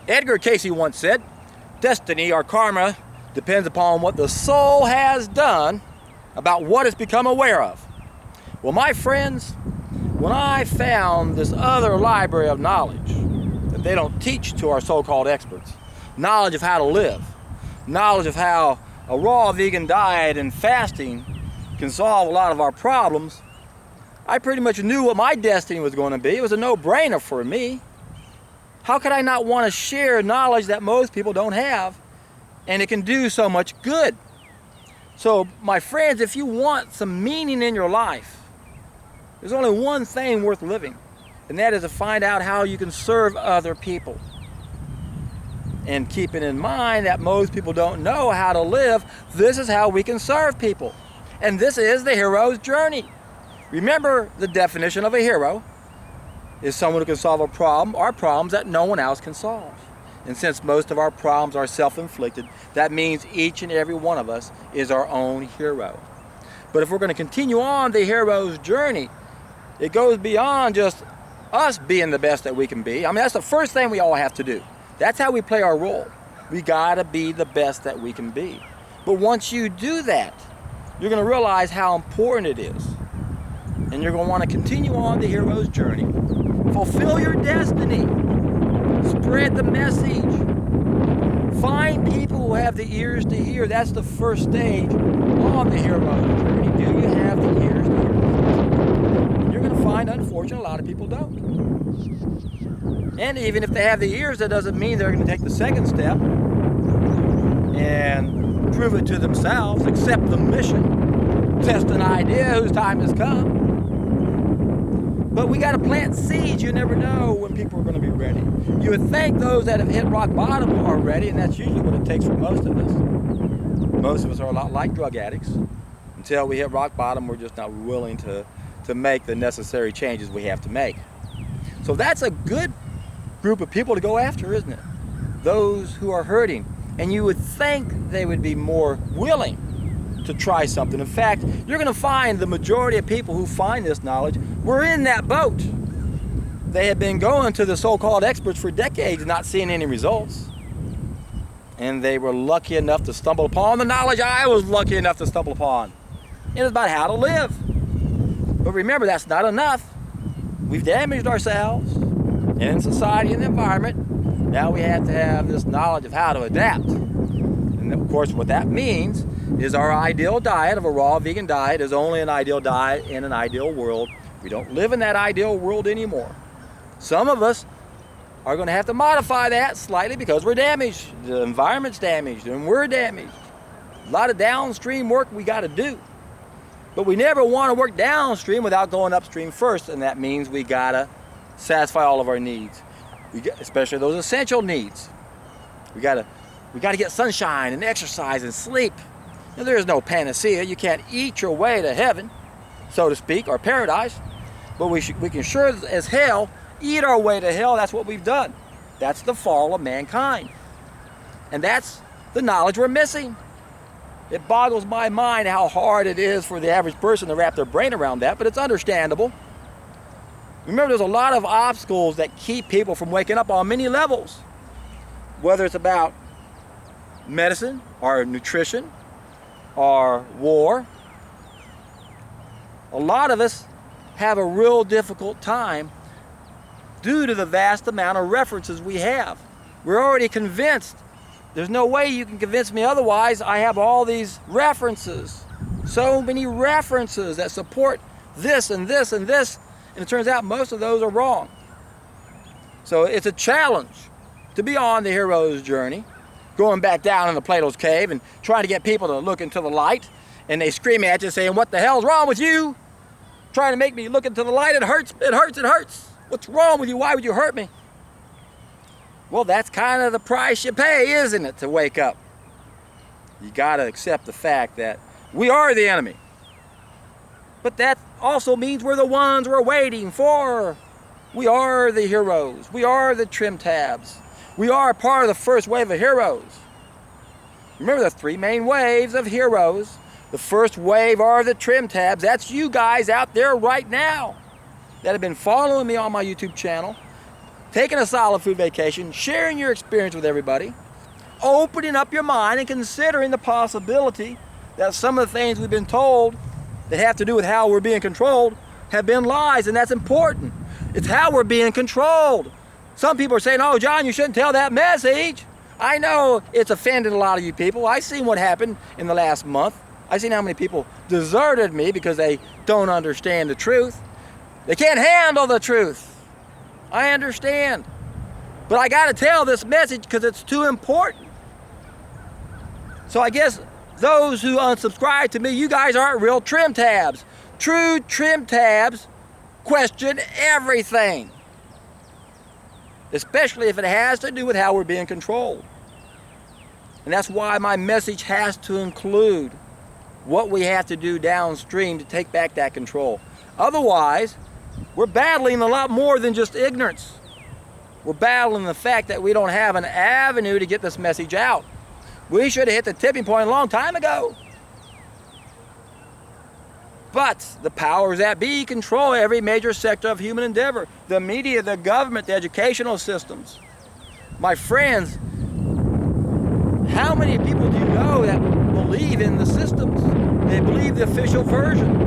Edgar Cayce once said, destiny or karma depends upon what the soul has done about what it's become aware of. Well, my friends, when I found this other library of knowledge that they don't teach to our so-called experts, knowledge of how to live, knowledge of how a raw vegan diet and fasting can solve a lot of our problems, I pretty much knew what my destiny was going to be. It was a no-brainer for me. How could I not want to share knowledge that most people don't have, and it can do so much good? So, my friends, if you want some meaning in your life, there's only one thing worth living, and that is to find out how you can serve other people. And keeping in mind that most people don't know how to live, this is how we can serve people. And this is the hero's journey. Remember, the definition of a hero is someone who can solve a problem or problems that no one else can solve. And since most of our problems are self-inflicted, that means each and every one of us is our own hero. But if we're going to continue on the hero's journey, it goes beyond just us being the best that we can be. I mean, that's the first thing we all have to do. That's how we play our role. We gotta be the best that we can be. But once you do that, you're gonna realize how important it is. And you're gonna wanna continue on the hero's journey. Fulfill your destiny. Spread the message. Find people who have the ears to hear. That's the first stage on the hero's journey. Do you have the ears to hear? And you're gonna find, unfortunately, a lot of people don't. And even if they have the ears, that doesn't mean they're going to take the second step and prove it to themselves, accept the mission, test an idea whose time has come. But we got to plant seeds. You never know when people are going to be ready. You would think those that have hit rock bottom are ready, and that's usually what it takes for most of us. Most of us are a lot like drug addicts. Until we hit rock bottom, we're just not willing to make the necessary changes we have to make. So that's a good group of people to go after, isn't it? Those who are hurting. And you would think they would be more willing to try something. In fact, you're going to find the majority of people who find this knowledge were in that boat. They had been going to the so-called experts for decades, not seeing any results. And they were lucky enough to stumble upon the knowledge I was lucky enough to stumble upon. It was about how to live. But remember, that's not enough. We've damaged ourselves in society and the environment. Now we have to have this knowledge of how to adapt. And of course, what that means is our ideal diet of a raw vegan diet is only an ideal diet in an ideal world. We don't live in that ideal world anymore. Some of us are going to have to modify that slightly because we're damaged. The environment's damaged and we're damaged. A lot of downstream work we got to do. But we never want to work downstream without going upstream first, and that means we got to satisfy all of our needs, especially those essential needs. We got to get sunshine and exercise and sleep. Now, there is no panacea. You can't eat your way to heaven, so to speak, or paradise. But we can sure as hell eat our way to hell. That's what we've done. That's the fall of mankind. And that's the knowledge we're missing. It boggles my mind how hard it is for the average person to wrap their brain around that, but it's understandable. Remember, there's a lot of obstacles that keep people from waking up on many levels. Whether it's about medicine, or nutrition, or war. A lot of us have a real difficult time due to the vast amount of references we have. We're already convinced. There's no way you can convince me otherwise. I have all these references. So many references that support this and this and this. And it turns out most of those are wrong. So it's a challenge to be on the hero's journey, going back down into Plato's cave and trying to get people to look into the light. And they scream at you saying, "What the hell's wrong with you? Trying to make me look into the light. It hurts, it hurts, it hurts. What's wrong with you? Why would you hurt me?" Well, that's kind of the price you pay, isn't it, to wake up? You got to accept the fact that we are the enemy. But that also means we're the ones we're waiting for. We are the heroes. We are the trim tabs. We are part of the first wave of heroes. Remember the three main waves of heroes. The first wave are the trim tabs. That's you guys out there right now that have been following me on my YouTube channel. taking a solid food vacation, sharing your experience with everybody, opening up your mind and considering the possibility that some of the things we've been told that have to do with how we're being controlled have been lies, and that's important. It's how we're being controlled. Some people are saying, oh, John, you shouldn't tell that message. I know it's offended a lot of you people. I've seen what happened in the last month. I've seen how many people deserted me because they don't understand the truth. They can't handle the truth. I understand. But I got to tell this message because it's too important. So I guess those who unsubscribe to me, you guys aren't real trim tabs. True trim tabs question everything, especially if it has to do with how we're being controlled. And that's why my message has to include what we have to do downstream to take back that control. Otherwise, we're battling a lot more than just ignorance. We're battling the fact that we don't have an avenue to get this message out. We should have hit the tipping point a long time ago. But the powers that be control every major sector of human endeavor. The media, the government, the educational systems. My friends, how many people do you know that believe in the systems? They believe the official version.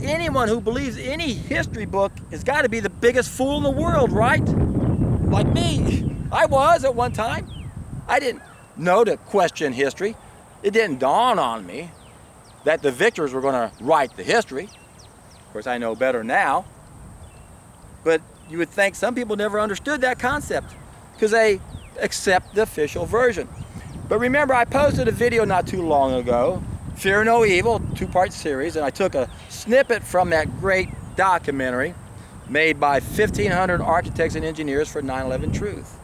Anyone who believes any history book has got to be the biggest fool in the world, right? Like me. I was at one time. I didn't know to question history. It didn't dawn on me that the victors were going to write the history. Of course, I know better now. But you would think some people never understood that concept because they accept the official version. But remember, I posted a video not too long ago, Fear No Evil, 2-part series, and I took a snippet from that great documentary made by 1,500 architects and engineers for 9/11 Truth,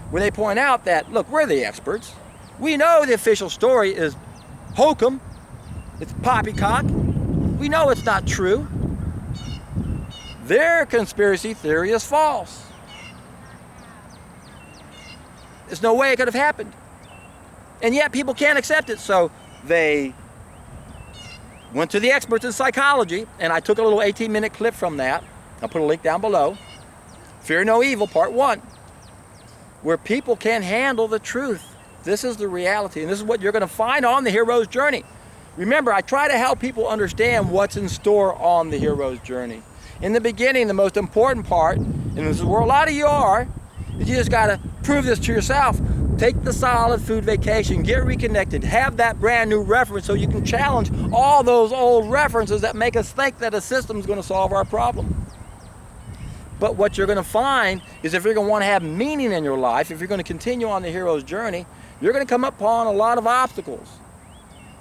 where they point out that, look, we're the experts. We know the official story is hokum. It's poppycock. We know it's not true. Their conspiracy theory is false. There's no way it could have happened. And yet people can't accept it. So they went to the experts in psychology, and I took a little 18-minute clip from that. I'll put a link down below. Fear No Evil, Part 1, where people can't handle the truth. This is the reality, and this is what you're going to find on the hero's journey. Remember, I try to help people understand what's in store on the hero's journey. In the beginning, the most important part, and this is where a lot of you are, is you just got to prove this to yourself. Take the solid food vacation, get reconnected, have that brand new reference so you can challenge all those old references that make us think that a system is going to solve our problem. But what you're going to find is if you're going to want to have meaning in your life, if you're going to continue on the hero's journey, you're going to come upon a lot of obstacles.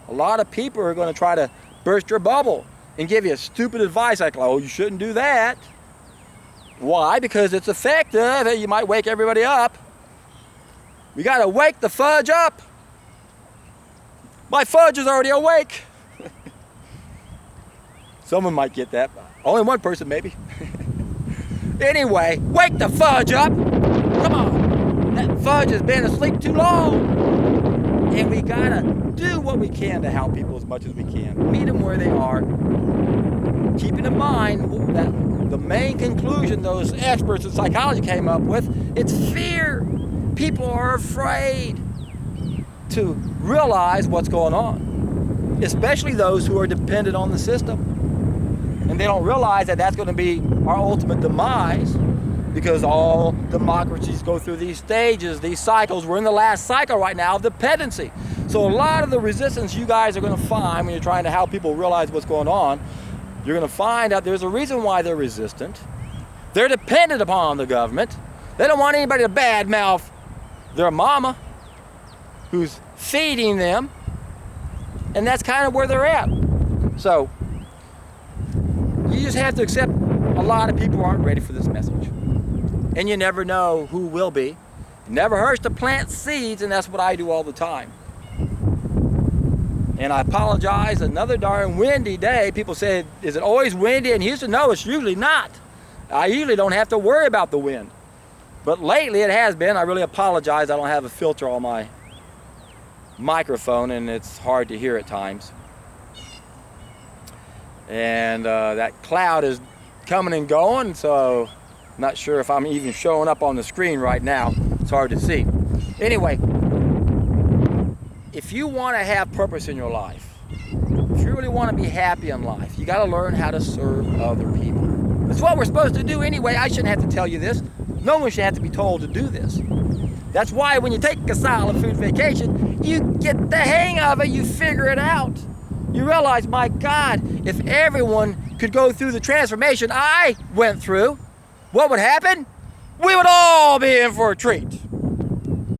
A lot of people are going to try to burst your bubble and give you stupid advice like, oh, you shouldn't do that. Why? Because it's effective. You might wake everybody up. We got to wake the fudge up. My fudge is already awake. Someone might get that. Only one person, maybe. Anyway, wake the fudge up. Come on. That fudge has been asleep too long. And we got to do what we can to help people as much as we can. Meet them where they are. Keeping in mind that the main conclusion those experts in psychology came up with, it's fear. People are afraid to realize what's going on, especially those who are dependent on the system. And they don't realize that that's going to be our ultimate demise, because all democracies go through these stages, these cycles. We're in the last cycle right now of dependency. So a lot of the resistance you guys are going to find when you're trying to help people realize what's going on, you're going to find out there's a reason why they're resistant. They're dependent upon the government. They don't want anybody to badmouth their mama who's feeding them. And that's kind of where they're at. So you just have to accept a lot of people aren't ready for this message. And you never know who will be. It never hurts to plant seeds, and that's what I do all the time. And I apologize, another darn windy day. People say, is it always windy in Houston? No, it's usually not. I usually don't have to worry about the wind. But lately it has been. I really apologize. I don't have a filter on my microphone, and it's hard to hear at times. And that cloud is coming and going, so Not sure if I'm even showing up on the screen right now. It's hard to see. Anyway, if you want to have purpose in your life, if you really want to be happy in life, you got to learn how to serve other people. That's what we're supposed to do anyway. I shouldn't have to tell you this. No one should have to be told to do this. That's why when you take a silent food vacation, you get the hang of it, you figure it out. You realize, my God, if everyone could go through the transformation I went through, what would happen? We would all be in for a treat.